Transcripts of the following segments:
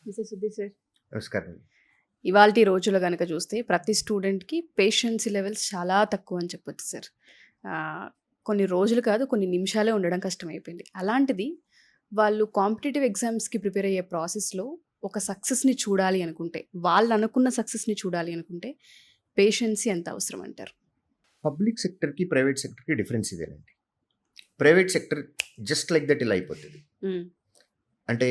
Mister Sudheer sir, నమస్కారం. ఇవాల్టి రోజుల్లో గనక చూస్తే ప్రతి స్టూడెంట్‌కి పేషెన్సీ లెవెల్స్ చాలా తక్కువ అని చెప్పొచ్చు సార్. కొన్ని రోజులు కాదు, కొన్ని నిమిషాలే ఉండడం కష్టమైపోయింది. అలాంటిది వాళ్ళు కాంపిటీటివ్ ఎగ్జామ్స్‌కి ప్రిపేర్ అయ్యే ప్రాసెస్‌లో ఒక సక్సెస్‌ని చూడాలి అనుకుంటే, వాళ్ళు అనుకున్న సక్సెస్‌ని చూడాలి అనుకుంటే పేషెన్సీ ఎంత అవసరం అంటారు? పబ్లిక్ సెక్టర్‌కి, ప్రైవేట్ సెక్టర్‌కి డిఫరెన్స్ ఇదేనండి. Private sector just like that ఇలా అయిపోతుంది. హ్మ్. అంటే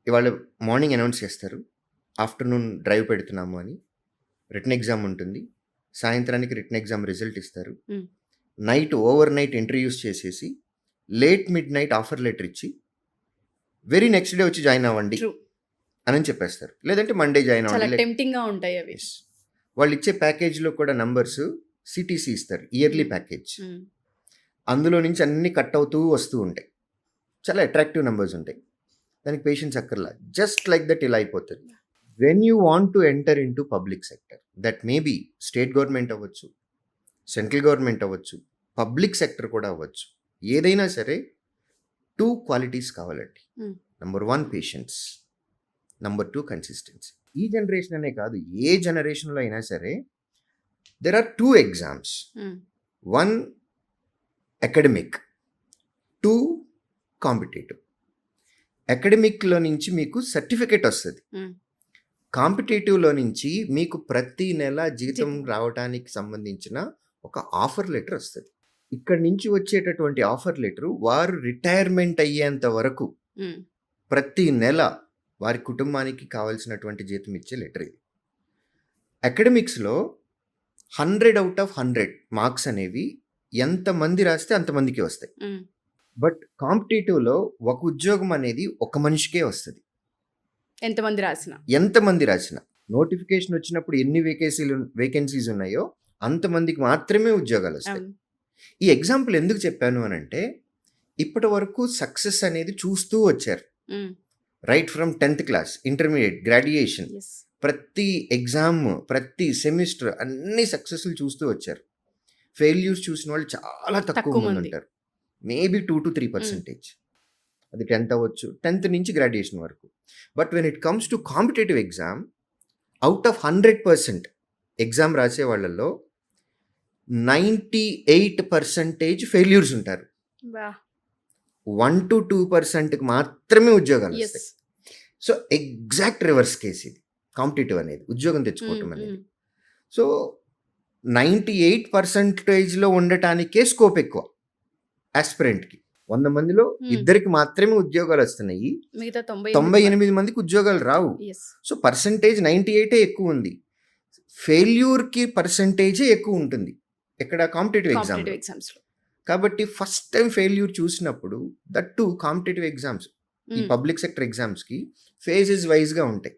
ఇవాళ మార్నింగ్ అనౌన్స్ చేస్తారు. ఆఫ్టర్‌నూన్ డ్రైవ్ పెడుతున్నాము అని. రిటన్ ఎగ్జామ్ ఉంటుంది. సాయంత్రానికి రిటన్ ఎగ్జామ్ రిజల్ట్ ఇస్తారు. హ్మ్. నైట్ ఓవర్ నైట్ ఇంటర్వ్యూస్ చేసేసి late mid night offer letter ఇచ్చి వెరీ నెక్స్ట్ డే వచ్చి జాయిన్ అవ్వండి ట్రూ. అని చెప్పేస్తారు. లేదంటే మండే జాయిన్ చాలా అవ్వండి. టెంప్టింగ్‌గా ఉంటాయి అవి. Yes. వాళ్ళు ఇచ్చే ప్యాకేజ్లో కూడా నంబర్స్ సిటీసీ ఇస్తారు, ఇయర్లీ ప్యాకేజ్. హ్మ్. అందులో నుంచి అన్ని కట్ అవుతూ వస్తూ ఉంటాయి. చాలా అట్రాక్టివ్ నెంబర్స్ ఉంటాయి. దానికి పేషెన్స్ అక్కర్లా. జస్ట్ లైక్ దట్ ఇలా అయిపోతుంది. When you want to enter into public sector, that may be state government అవ్వచ్చు, సెంట్రల్ గవర్నమెంట్ అవ్వచ్చు, పబ్లిక్ సెక్టర్ కూడా అవ్వచ్చు. ఏదైనా సరే 2 క్వాలిటీస్ కావాలండి. Hmm. Number 1 patience, number 2 consistency. ఈ జనరేషన్ అనే కాదు, ఏ జనరేషన్లో అయినా సరే దెర్ ఆర్ 2 ఎగ్జామ్స్. హ్మ్. 1 అకాడమిక్, 2 కాంపిటేటివ్. అకాడమిక్లో నుంచి మీకు సర్టిఫికేట్ వస్తుంది. హ్మ్. కాంపిటేటివ్లో నుంచి మీకు ప్రతి నెల జీతం జీతం. రావడానికి సంబంధించిన ఒక ఆఫర్ లెటర్ వస్తుంది. ఇక్కడ నుంచి వచ్చేటటువంటి ఆఫర్ లెటరు వారు రిటైర్మెంట్ అయ్యేంత వరకు హ్మ్. ప్రతి నెల వారి కుటుంబానికి కావాల్సినటువంటి జీతం ఇచ్చే లెటర్ ఇది. అకాడమిక్స్లో 100 అవుట్ ఆఫ్ 100 మార్క్స్ అనేవి ఎంతమంది రాస్తే అంతమందికి వస్తాయి. హ్మ్. బట్ కాంపిటేటివ్లో ఒక ఉద్యోగం అనేది ఒక మనిషికే వస్తుంది. ఎంతమంది రాసినా. ఎంతమంది రాసిన నోటిఫికేషన్ వచ్చినప్పుడు ఎన్ని వేకెన్సీస్ ఉన్నాయో అంతమందికి మాత్రమే ఉద్యోగాలు వస్తాయి. అవును. ఈ ఎగ్జాంపుల్ ఎందుకు చెప్పాను అని అంటే, ఇప్పటి వరకు సక్సెస్ అనేది చూస్తూ వచ్చారు. హ్మ్. Right from 10th class, intermediate, graduation, yes. ప్రతి ఎగ్జామ్, ప్రతి సెమిస్టర్ అన్ని సక్సెస్లు చూస్తూ వచ్చారు. ఫెయిల్యూర్స్ చూసిన వాళ్ళు చాలా తక్కువ తక్కువ మంది మంది. ఉంటారు. Maybe 2 to 3%. అది 10th అవ్వచ్చు, 10th నుంచి గ్రాడ్యుయేషన్ వరకు. But when it comes to competitive exam, out of 100% exam రాసే వాళ్ళల్లో 98% ఫెయిల్యూర్స్ ఉంటారు. వా! 1 to 2%కి మాత్రమే ఉద్యోగాలు యెస్. వస్తాయి. సో ఎగ్జాక్ట్ రివర్స్ కేసు ఇది కాంపిటేటివ్ అనేది, ఉద్యోగం తెచ్చుకోవటం అనేది. సో 98%లో ఉండటానికే స్కోప్ ఎక్కువ ఆస్పిరెంట్కి. 100 మందిలో ఇద్దరికి మాత్రమే ఉద్యోగాలు వస్తున్నాయి. మిగతా 98 మందికి ఉద్యోగాలు రావు. యెస్. సో పర్సంటేజ్ 98 ఎక్కువ ఉంది. ఫెయిల్యూర్కి పర్సంటేజే ఎక్కువ ఉంటుంది ఇక్కడ కాంపిటేటివ్ కాంపిటేటివ్ ఎగ్జామ్. ఎగ్జామ్స్‌లో. కాబట్టి ఫస్ట్ టైం ఫెయిల్యూర్ చూసినప్పుడు దట్ టు కాంపిటేటివ్ ఎగ్జామ్స్, ఈ పబ్లిక్ సెక్టర్ ఎగ్జామ్స్కి ఫేజెస్ వైజ్గా ఉంటాయి.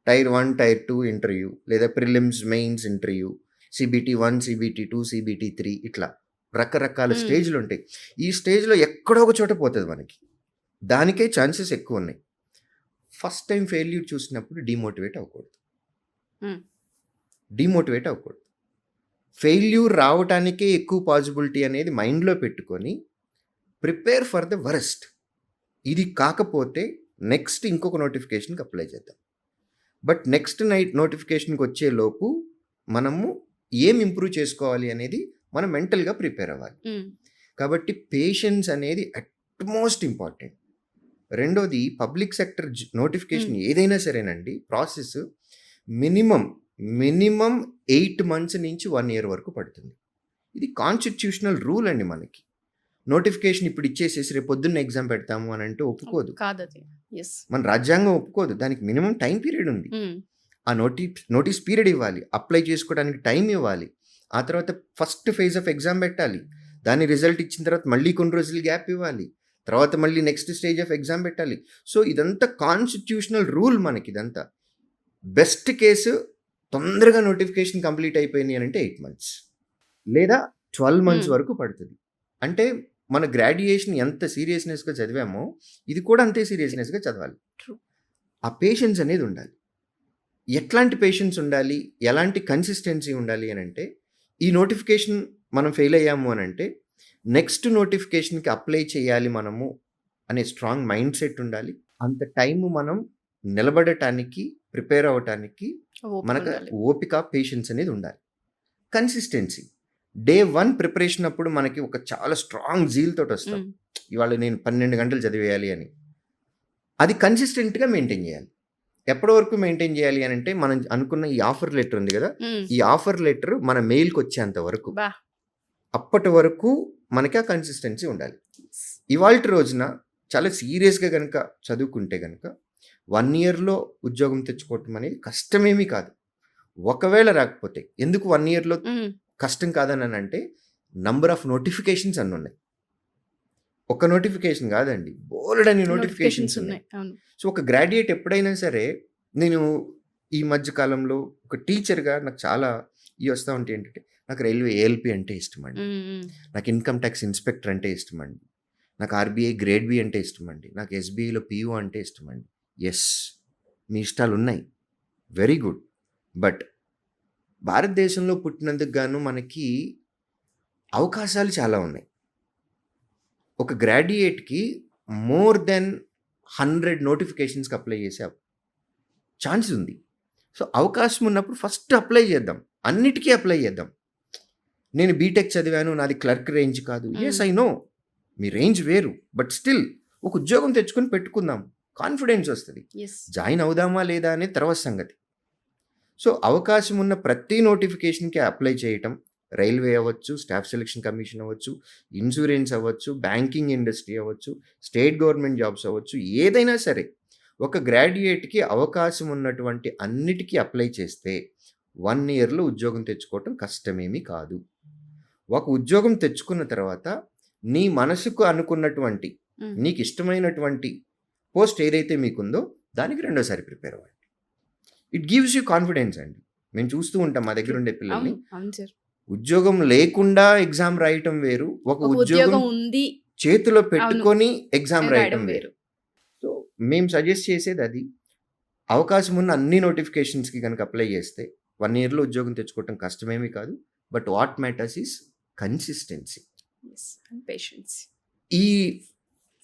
టైర్ 1, టైర్ 2 ఇంటర్వ్యూ, లేదా prelims, mains interview, CBT 1, CBT 2, CBT 3, ఇట్లా రకరకాల స్టేజ్లు ఉంటాయి. ఈ స్టేజ్లో ఎక్కడో ఒక చోట పోతుంది మనకి. దానికే ఛాన్సెస్ ఎక్కువ ఉన్నాయి. ఫస్ట్ టైం ఫెయిల్యూర్ చూసినప్పుడు డిమోటివేట్ అవ్వకూడదు. ఫెయిల్యూర్ రావటానికే ఎక్కువ పాసిబిలిటీ అనేది మైండ్లో పెట్టుకొని ప్రిపేర్ ఫర్ ద వరస్ట్. ఇది కాకపోతే నెక్స్ట్ ఇంకొక నోటిఫికేషన్కి అప్లై చేద్దాం. బట్ నెక్స్ట్ నోటిఫికేషన్కి వచ్చే లోపు మనము ఏం ఇంప్రూవ్ చేసుకోవాలి అనేది మనం మెంటల్గా ప్రిపేర్ అవ్వాలి. కాబట్టి పేషెన్స్ అనేది అట్మోస్ట్ ఇంపార్టెంట్. రెండోది, పబ్లిక్ సెక్టర్ నోటిఫికేషన్ ఏదైనా సరేనండి, ప్రాసెస్ మినిమం 8 months నుంచి 1 year వరకు పడుతుంది. ఇది కాన్స్టిట్యూషనల్ రూల్ అండి. మనకి నోటిఫికేషన్ ఇప్పుడు ఇచ్చేసేసి రేపు పొద్దున్న ఎగ్జామ్ పెడతాము అని అంటే ఒప్పుకోదు. కాదది. యెస్. మన రాజ్యాంగం ఒప్పుకోదు. దానికి మినిమం టైం పీరియడ్ ఉంది. ఆ నోటీస్ పీరియడ్ ఇవ్వాలి, అప్లై చేసుకోవడానికి టైం ఇవ్వాలి, ఆ తర్వాత ఫస్ట్ ఫేజ్ ఆఫ్ ఎగ్జామ్ పెట్టాలి, దాని రిజల్ట్ ఇచ్చిన తర్వాత మళ్ళీ కొన్ని రోజులు గ్యాప్ ఇవ్వాలి, తర్వాత మళ్ళీ నెక్స్ట్ స్టేజ్ ఆఫ్ ఎగ్జామ్ పెట్టాలి. సో ఇదంతా కాన్స్టిట్యూషనల్ రూల్ మనకి. ఇదంతా బెస్ట్ కేసు తొందరగా నోటిఫికేషన్ కంప్లీట్ అయిపోయింది అని అంటే 8 months లేదా 12 months వరకు పడుతుంది. అంటే మన గ్రాడ్యుయేషన్ ఎంత సీరియస్నెస్గా చదివామో ఇది కూడా అంతే సీరియస్నెస్గా చదవాలి. ఆ పేషెన్స్ అనేది ఉండాలి. ఎట్లాంటి పేషెన్స్ ఉండాలి, ఎలాంటి కన్సిస్టెన్సీ ఉండాలి అని అంటే, ఈ నోటిఫికేషన్ మనం ఫెయిల్ అయ్యాము అని అంటే నెక్స్ట్ నోటిఫికేషన్కి అప్లై చేయాలి మనము అనే స్ట్రాంగ్ మైండ్ సెట్ ఉండాలి. అంత టైము మనం నిలబడటానికి, ప్రిపేర్ అవ్వటానికి ఓపిక మనకు ఉండాలి. ఓపిక, పేషెన్స్ అనేది ఉండాలి. కన్సిస్టెన్సీ. డే 1 ప్రిపరేషన్ అప్పుడు మనకి ఒక చాలా స్ట్రాంగ్ జీల్ తోటొస్తాం. హ్మ్. ఇవాళ నేను 12 గంటలు చదివేయాలి అని. అది కన్సిస్టెంట్‌గా మెయింటైన్ చేయాలి. ఎప్పటి వరకు మెయింటైన్ చేయాలి అనంటే, మనం అనుకున్న ఈ ఆఫర్ లెటర్ ఉంది గదా! హ్మ్. ఈ ఆఫర్ లెటర్ మన మెయిల్‌కొచ్చేంత వరకు. బా! అప్పటి వరకు మనకి ఆ కన్సిస్టెన్సీ ఉండాలి. ఇవాల్టి రోజున చాలా సీరియస్‌గా గనక చదువుకుంటే గనక 1 ఇయర్‌లో ఉద్యోగం తెచ్చుకోవటం అనేది కష్టమేమీ కాదు. ఒకవేళ రాకపోతే ఎందుకు 1 ఇయర్‌లో హ్మ్. కష్టం కాదనంటే, నంబర్ ఆఫ్ నోటిఫికేషన్స్ అన్నున్నాయి. ఒక నోటిఫికేషన్ కాదండి. బోలెడన్ని నోటిఫికేషన్స్ ఉన్నాయి. అవును. సో, ఒక గ్రాడ్యుయేట్ ఎప్పుడైనా సరే, నేను ఈ మధ్య కాలంలో ఒక టీచర్‌గా నాకు చాలా ఇవి వస్తా ఉంటాయి. ఏంటంటే, నాకు రైల్వే ఏఎల్‌పీ అంటే ఇష్టమండి. హ్మ్. హ్మ్. నాకు ఇన్‌కమ్ టాక్స్ ఇన్స్‌పెక్టర్ అంటే ఇష్టమండి. నాకు ఆర్‌బీఐ గ్రేడ్ బి అంటే ఇష్టమండి. నాకు ఎస్‌బీఐలో పీఓ అంటే ఇష్టమండి. యెస్. మీ ఇష్టాలున్నాయి. Very good. బట్ భారతదేశంలో పుట్టినందుకు గాను మనకి అవకాశాలు చాలా ఉన్నాయి. ఒక గ్రాడ్యుయేట్‌కి మోర్ దెన్ 100 నోటిఫికేషన్స్‌కి అప్లై చేసే ఛాన్స్ ఉంది. సో, అవకాశం ఉన్నప్పుడు ఫస్ట్ అప్లై చేద్దాం. అన్నిటికీ అప్లై చేద్దాం. నేను బీటెక్ చదివాను. నాది క్లర్క్ రేంజ్ కాదు. Yes, I know. Me range వేరు. బట్ స్టిల్ ఒక ఉద్యోగం తెచ్చుకొని పెట్టుకుందాం. కాన్ఫిడెన్స్ వస్తది. యెస్. జాయిన్ అవుదామా లేదా అనేది తర్వాత సంగతి. సో, అవకాశం ఉన్న ప్రతి నోటిఫికేషన్‌కి అప్లై చేయటం. రైల్వే అవ్వచ్చు, స్టాఫ్ సెలక్షన్ కమిషన్ అవ్వచ్చు, ఇన్స్యూరెన్స్ అవ్వచ్చు, బ్యాంకింగ్ ఇండస్ట్రీ అవ్వచ్చు, స్టేట్ గవర్నమెంట్ జాబ్స్ అవ్వచ్చు, ఏదైనా సరే ఒక గ్రాడ్యుయేట్‌కి అవకాశం ఉన్నటువంటి అన్నిటికీ అప్లై చేస్తే 1 ఇయర్‌లో ఉద్యోగం తెచ్చుకోవటం కష్టమేమీ కాదు. ఒక ఉద్యోగం తెచ్చుకున్న తర్వాత నీ మనసుకు అనుకున్నటువంటి, హ్మ్. నీకిష్టమైనటువంటి పోస్ట్ ఏదైతే మీకుందో దానికి రెండోసారి ప్రిపేర్ అవ్వండి. ఇట్ గివ్స్ యూ కాన్ఫిడెన్స్ అండి. మేము చూస్తూ ఉంటాం మా దగ్గర ఉండే పిల్లల్ని. అవును. అవును సార్. ఉద్యోగం లేకుండా ఎగ్జామ్ రాయటం వేరు. ఒక ఒక ఉద్యోగం ఉద్యోగం ఉంది చేతిలో అవును. పెట్టుకొని ఎగ్జామ్ రాయడం రాయటం వేరు. వేరు. సో, మేము సజెస్ట్ చేసేది అది. అవకాశం ఉన్న అన్ని నోటిఫికేషన్స్‌కి గనక అప్లై చేస్తే 1 ఇయర్‌లో ఉద్యోగం తెచ్చుకోవటం కష్టమేమీ కాదు. But what matters is consistency. Yes. And patience. ఈ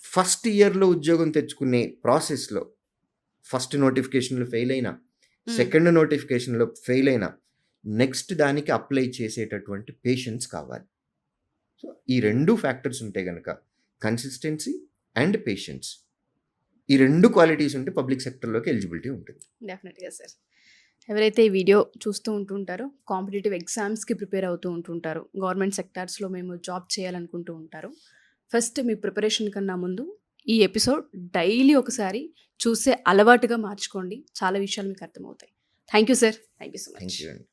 ఫస్ట్ ఇయర్‌లో ఉద్యోగం తెచ్చుకునే ప్రాసెస్‌లో ఫస్ట్ నోటిఫికేషన్‌లో ఫెయిల్ అయినా, హ్మ్. సెకండ్ నోటిఫికేషన్‌లో ఫెయిల్ అయినా, నెక్స్ట్ దానికి అప్లై చేసేటటువంటి పేషెన్స్ కావాలి. సో, ఈ 2 ఫ్యాక్టర్స్ ఉంటే గనక కన్సిస్టెన్సీ అండ్ పేషెన్స్. ఈ 2 క్వాలిటీస్ ఉంటే పబ్లిక్ సెక్టర్‌లోకి ఎలిజిబిలిటీ ఉంటుంది. డెఫినెట్‌గా సార్. ఎవరైతే ఈ వీడియో చూస్తూ ఉంటుంటారో, కాంపిటీటివ్ ఎగ్జామ్స్‌కి ప్రిపేర్ అవుతూ ఉంటుంటారు. గవర్నమెంట్ సెక్టార్స్‌లో మేము జాబ్ చేయాలనుకుంటూ ఉంటారు. ఫస్ట్ మీ ప్రిపరేషన్ కన్నా ముందు ఈ ఎపిసోడ్ డైలీ ఒకసారి చూసే అలవాటుగా మార్చుకోండి. చాలా విషయాలు మీకు అర్థమవుతాయి. Thank you sir. Thank you so much. Thank you అండి.